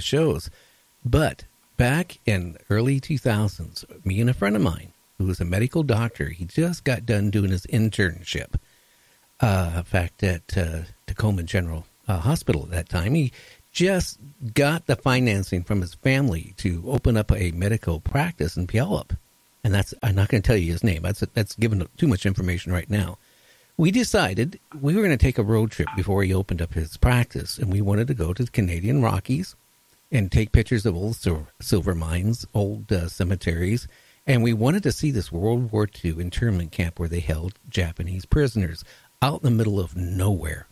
of shows. But back in early 2000s, me and a friend of mine, who was a medical doctor, he just got done doing his internship. In fact, at Tacoma General Hospital at that time, he just got the financing from his family to open up a medical practice in Puyallup. And I'm not going to tell you his name. That's giving too much information right now. We decided we were going to take a road trip before he opened up his practice, and we wanted to go to the Canadian Rockies and take pictures of old silver mines, old cemeteries, and we wanted to see this World War II internment camp where they held Japanese prisoners out in the middle of nowhere.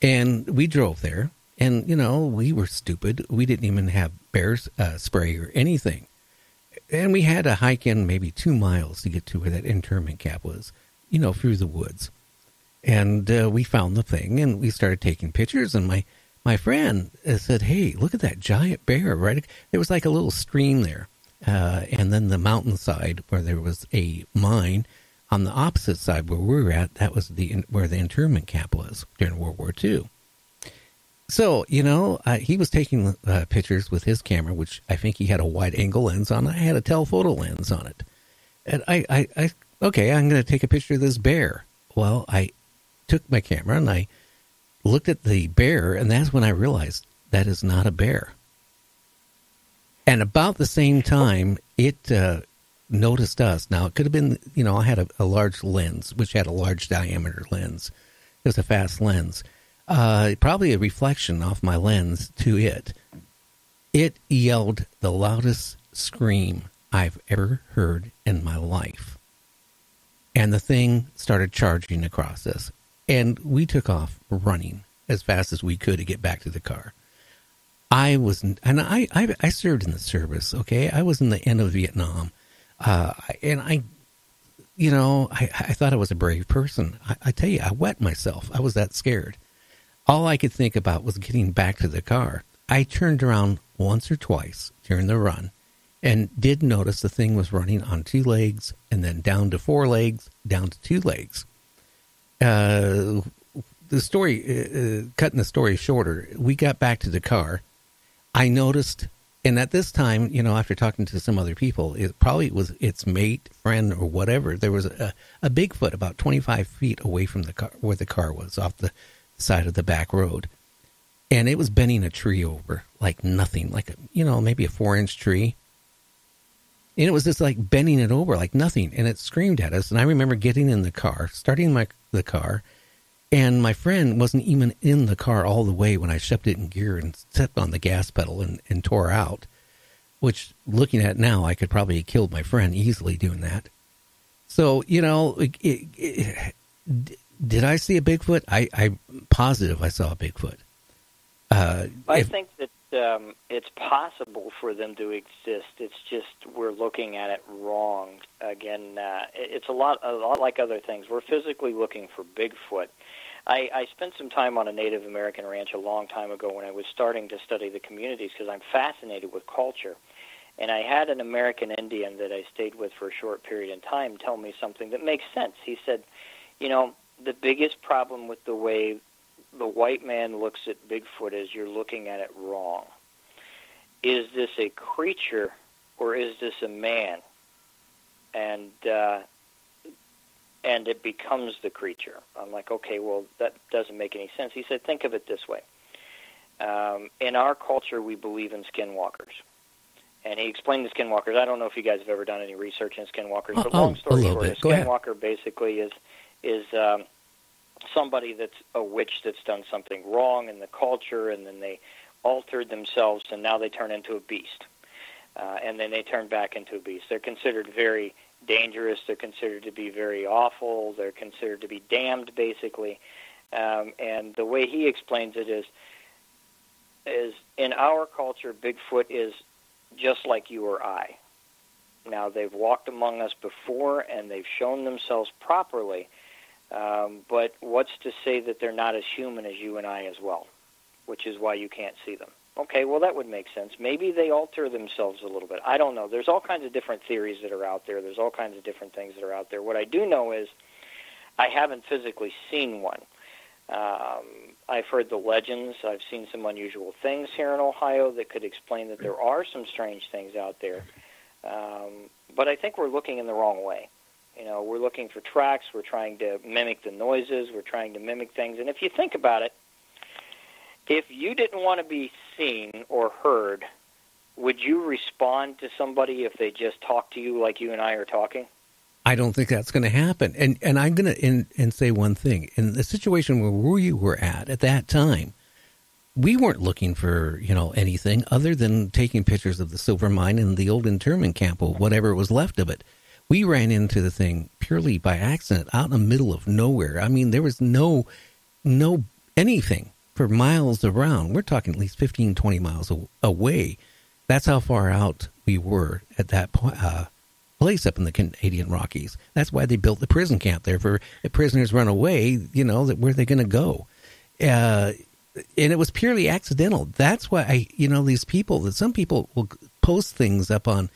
And we drove there, and, we were stupid. We didn't even have bear spray or anything. And we had to hike in maybe 2 miles to get to where that internment camp was, through the woods. And we found the thing, and we started taking pictures, and my friend said, "Hey, look at that giant bear," right? There was like a little stream there. And then the mountainside where there was a mine on the opposite side where we were at, that was where the internment camp was during World War II. So, he was taking pictures with his camera, which I think he had a wide-angle lens on. I had a telephoto lens on it. And okay, I'm going to take a picture of this bear. Well, I took my camera and I looked at the bear, and that's when I realized that is not a bear. And about the same time, it noticed us. Now, it could have been, I had a large lens, which had a large diameter lens. It was a fast lens. Probably a reflection off my lens to it. It yelled the loudest scream I've ever heard in my life. And the thing started charging across us. And we took off running as fast as we could to get back to the car. I served in the service, okay? I was in the end of Vietnam. And I thought I was a brave person. I tell you, I wet myself. I was that scared. All I could think about was getting back to the car. I turned around once or twice during the run and did notice the thing was running on 2 legs and then down to 4 legs, down to 2 legs. The story, cutting the story shorter, we got back to the car. I noticed, and at this time, after talking to some other people, it probably was its mate, friend, or whatever. There was a Bigfoot about 25 feet away from the car, where the car was, off the side of the back road. And it was bending a tree over like nothing, like, maybe a 4-inch tree. And it was just like bending it over like nothing. And it screamed at us. And I remember getting in the car, starting the car. And my friend wasn't even in the car all the way when I shoved it in gear and stepped on the gas pedal and tore out. Which, looking at it now, I could probably have killed my friend easily doing that. So, did I see a Bigfoot? I'm positive I saw a Bigfoot. I think that it's possible for them to exist. It's just we're looking at it wrong. Again, it's a lot like other things. We're physically looking for Bigfoot. I spent some time on a Native American ranch a long time ago when I was starting to study the communities because I'm fascinated with culture. And I had an American Indian that I stayed with for a short period of time tell me something that makes sense. He said, the biggest problem with the way the white man looks at Bigfoot is you're looking at it wrong. Is this a creature or is this a man? And it becomes the creature. I'm like, okay, well, that doesn't make any sense. He said, think of it this way. In our culture, we believe in skinwalkers. And he explained the skinwalkers. I don't know if you guys have ever done any research in skinwalkers, but long story short, a skinwalker basically is somebody that's a witch that's done something wrong in the culture, and then they altered themselves, and now they turn into a beast. And then they turn back into a beast. They're considered very dangerous. They're considered to be very awful. They're considered to be damned, basically. And the way he explains it is in our culture, Bigfoot is just like you or I. Now, they've walked among us before, and they've shown themselves properly, but what's to say that they're not as human as you and I as well, which is why you can't see them. Okay, well, that would make sense. Maybe they alter themselves a little bit. I don't know. There's all kinds of different theories that are out there. There's all kinds of different things that are out there. What I do know is I haven't physically seen one. I've heard the legends. I've seen some unusual things here in Ohio that could explain that there are some strange things out there. But I think we're looking in the wrong way. We're looking for tracks. We're trying to mimic the noises. We're trying to mimic things. And if you think about it, if you didn't want to be seen or heard, would you respond to somebody if they just talked to you like you and I are talking? I don't think that's going to happen. And I'm going to say one thing. In the situation where we were at that time, we weren't looking for, anything other than taking pictures of the silver mine and the old internment camp or whatever was left of it. We ran into the thing purely by accident out in the middle of nowhere. I mean, there was no anything for miles around. We're talking at least 15, 20 miles away. That's how far out we were at that place up in the Canadian Rockies. That's why they built the prison camp there for if prisoners run away, where are they going to go? And it was purely accidental. That's why some people will post things up on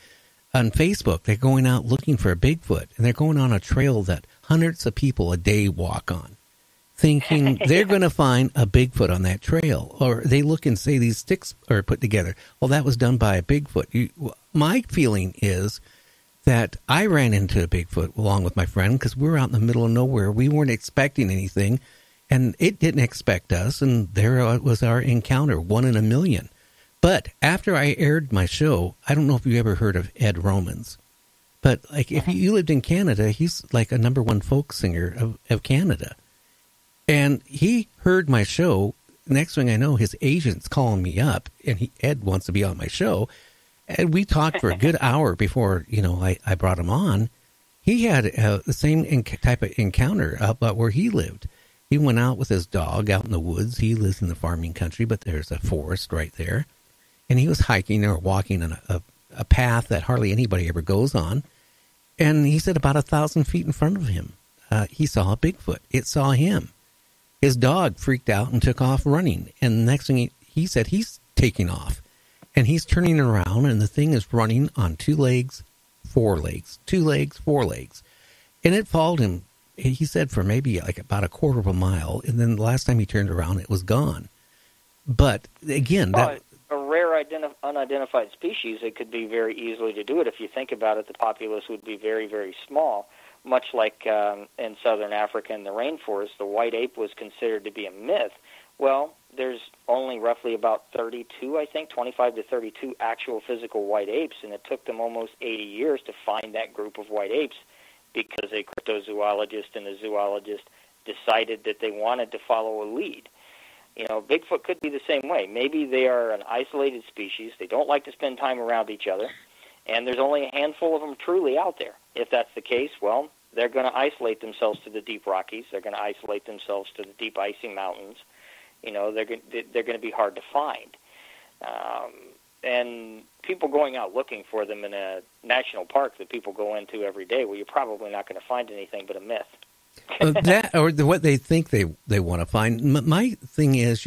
Facebook. They're going out looking for a Bigfoot, and they're going on a trail that hundreds of people a day walk on, thinking they're going to find a Bigfoot on that trail. Or they look and say these sticks are put together. Well, that was done by a Bigfoot. My feeling is that I ran into a Bigfoot along with my friend because we were out in the middle of nowhere. We weren't expecting anything, and it didn't expect us, and there was our encounter, 1 in a million. But after I aired my show, I don't know if you ever heard of Ed Romans, but if you lived in Canada, he's like a #1 folk singer of Canada. And he heard my show. Next thing I know, his agent's calling me up, and Ed wants to be on my show. And we talked for a good hour before, I brought him on. He had the same type of encounter about where he lived. He went out with his dog out in the woods. He lives in the farming country, but there's a forest right there. And he was hiking or walking on a path that hardly anybody ever goes on. And he said about 1,000 feet in front of him, he saw a Bigfoot. It saw him. His dog freaked out and took off running. And the next thing he said, he's taking off. And he's turning around, and the thing is running on 2 legs, 4 legs, 2 legs, 4 legs. And it followed him, he said, for maybe like about a quarter of a mile. And then the last time he turned around, it was gone. But again, a rare unidentified species, it could be very easily to do it. If you think about it, the populace would be very, very small. Much like in southern Africa in the rainforest, the white ape was considered to be a myth. Well, there's only roughly about 32, I think, 25 to 32 actual physical white apes, and it took them almost 80 years to find that group of white apes because a cryptozoologist and a zoologist decided that they wanted to follow a lead. Bigfoot could be the same way. Maybe they are an isolated species. They don't like to spend time around each other, and there's only a handful of them truly out there. If that's the case, well, they're going to isolate themselves to the deep Rockies. They're going to isolate themselves to the deep icy mountains. They're going to be hard to find. And people going out looking for them in a national park that people go into every day, well, you're probably not going to find anything but a myth. That or what they think they want to find. My thing is,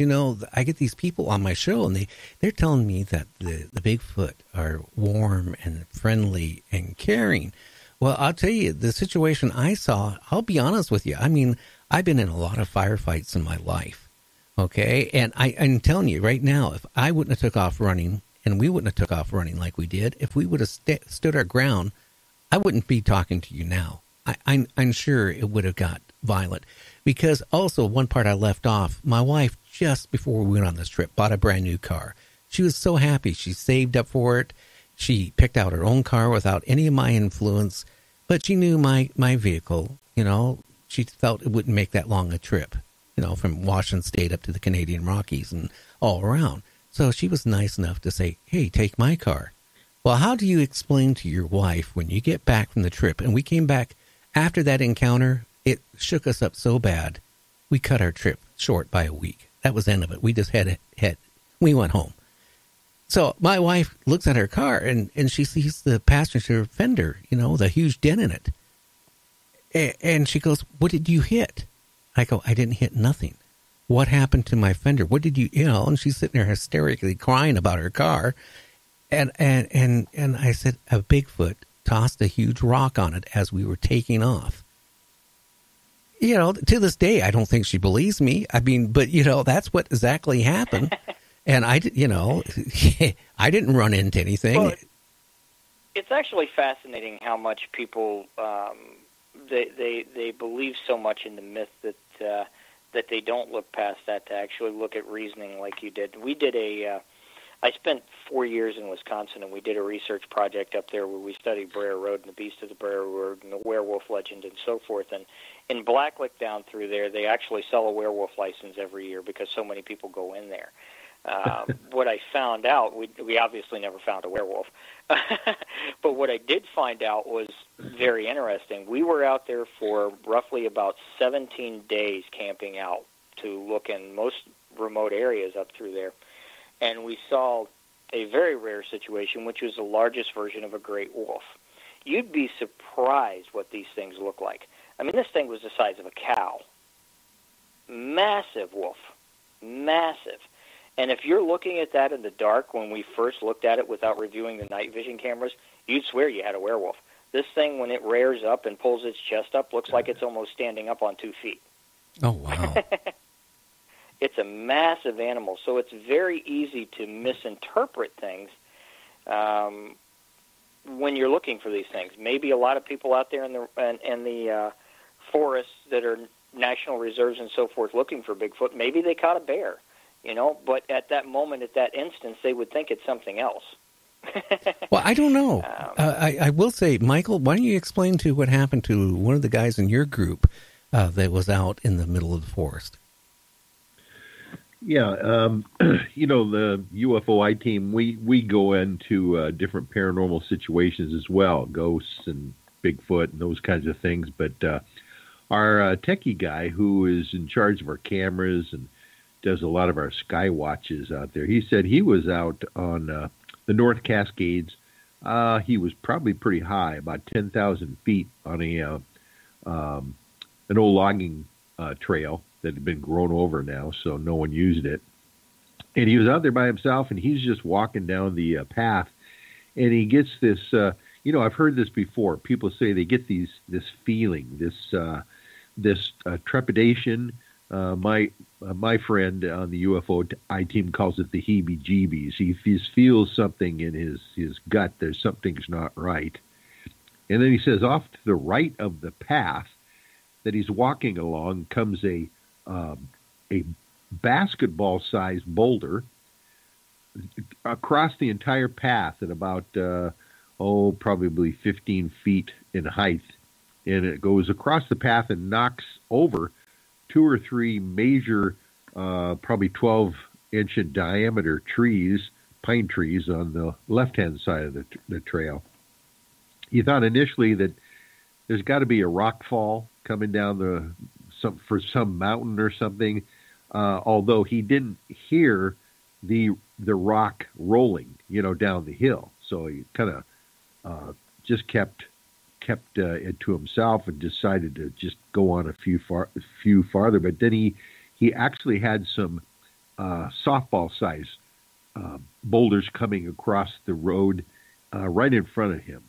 I get these people on my show, and they're telling me that the Bigfoot are warm and friendly and caring. Well, I'll tell you, the situation I saw, I'll be honest with you. I mean, I've been in a lot of firefights in my life, okay? And I'm telling you right now, if I wouldn't have took off running, and we wouldn't have took off running like we did, if we would have stood our ground, I wouldn't be talking to you now. I'm sure it would have got violent. Because also, one part I left off, my wife, just before we went on this trip, bought a brand new car. She was so happy. She saved up for it. She picked out her own car without any of my influence. But she knew my vehicle, she felt it wouldn't make that long a trip, from Washington State up to the Canadian Rockies and all around. So she was nice enough to say, hey, take my car. Well, how do you explain to your wife when you get back from the trip? And we came back after that encounter, it shook us up so bad, we cut our trip short by a week. That was the end of it. We just we went home. So my wife looks at her car, and she sees the passenger fender, the huge dent in it. And she goes, what did you hit? I go, I didn't hit nothing. What happened to my fender? What did you, and she's sitting there hysterically crying about her car. And I said, a Bigfoot tossed a huge rock on it as we were taking off. to this day, I don't think she believes me. I mean, but, that's what exactly happened. And I didn't run into anything. Well, it's actually fascinating how much people, they believe so much in the myth that they don't look past that to actually look at reasoning like you did. We did I spent 4 years in Wisconsin, and we did a research project up there where we studied Brer Road and the Beast of the Brer Road and the werewolf legend and so forth. And in Blacklick down through there, they actually sell a werewolf license every year because so many people go in there. What I found out, we obviously never found a werewolf, but what I did find out was very interesting. We were out there for roughly about 17 days camping out to look in most remote areas up through there. And we saw a very rare situation, which was the largest version of a great wolf. You'd be surprised what these things look like. I mean, this thing was the size of a cow. Massive wolf. Massive. And if you're looking at that in the dark, when we first looked at it without reviewing the night vision cameras, you'd swear you had a werewolf. This thing, when it rears up and pulls its chest up, looks like it's almost standing up on 2 feet. Oh, wow. It's a massive animal, so it's very easy to misinterpret things when you're looking for these things. Maybe a lot of people out there in the forests that are national reserves and so forth looking for Bigfoot, maybe they caught a bear, but at that moment, at that instance, they would think it's something else. Well, I don't know. I will say, Michael, why don't you explain to what happened to one of the guys in your group that was out in the middle of the forest? Yeah, the UFO team, we go into different paranormal situations as well, ghosts and Bigfoot and those kinds of things. But our techie guy, who is in charge of our cameras and does a lot of our sky watches out there, he said he was out on the North Cascades. He was probably pretty high, about 10,000 feet on an old logging trail that had been grown over now, so no one used it. And he was out there by himself, and he's just walking down the path, and he gets this, I've heard this before. People say they get this feeling, this trepidation. My friend on the UFO team calls it the heebie-jeebies. He feels something in his gut. There's something's not right. And then he says off to the right of the path that he's walking along comes a basketball-sized boulder across the entire path at about, probably 15 feet in height. And it goes across the path and knocks over 2 or 3 major, probably 12-inch in diameter trees, pine trees on the left-hand side of the trail. He thought initially that there's got to be a rock fall coming down for some mountain or something, although he didn't hear the rock rolling, down the hill. So he kind of just kept it to himself and decided to just go on a few farther. But then he actually had some softball-sized boulders coming across the road right in front of him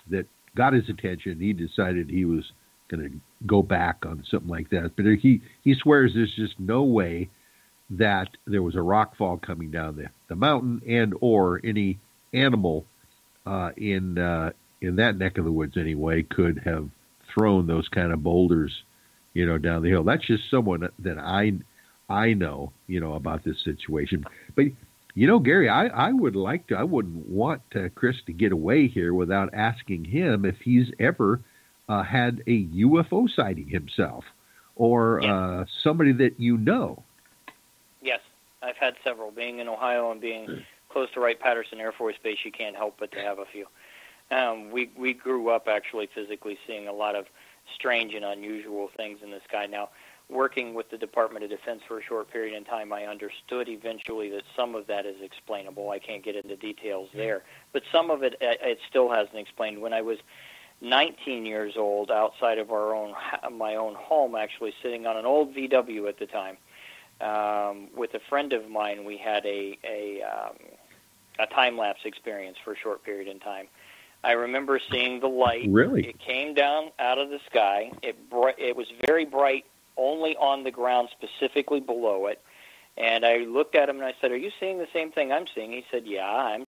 that got his attention. He decided he was going to go back on something like that. But he swears there's just no way that there was a rock fall coming down the mountain and or any animal in that neck of the woods anyway could have thrown those kind of boulders, down the hill. That's just someone that I know, about this situation. But, Gary, I wouldn't want Chris to get away here without asking him if he's ever had a UFO sighting himself or somebody that you know. Yes, I've had several. Being in Ohio and being close to Wright-Patterson Air Force Base, you can't help but to have a few. We grew up actually physically seeing a lot of strange and unusual things in the sky. Now, working with the Department of Defense for a short period in time, I understood eventually that some of that is explainable. I can't get into details there. But some of it still hasn't explained. When I was 19 years old, outside of my own home, actually sitting on an old VW at the time, with a friend of mine, we had a time-lapse experience for a short period in time. I remember seeing the light. Really? It came down out of the sky. It was very bright only on the ground, specifically below it. And I looked at him and I said, "Are you seeing the same thing I'm seeing?" He said, "Yeah, I'm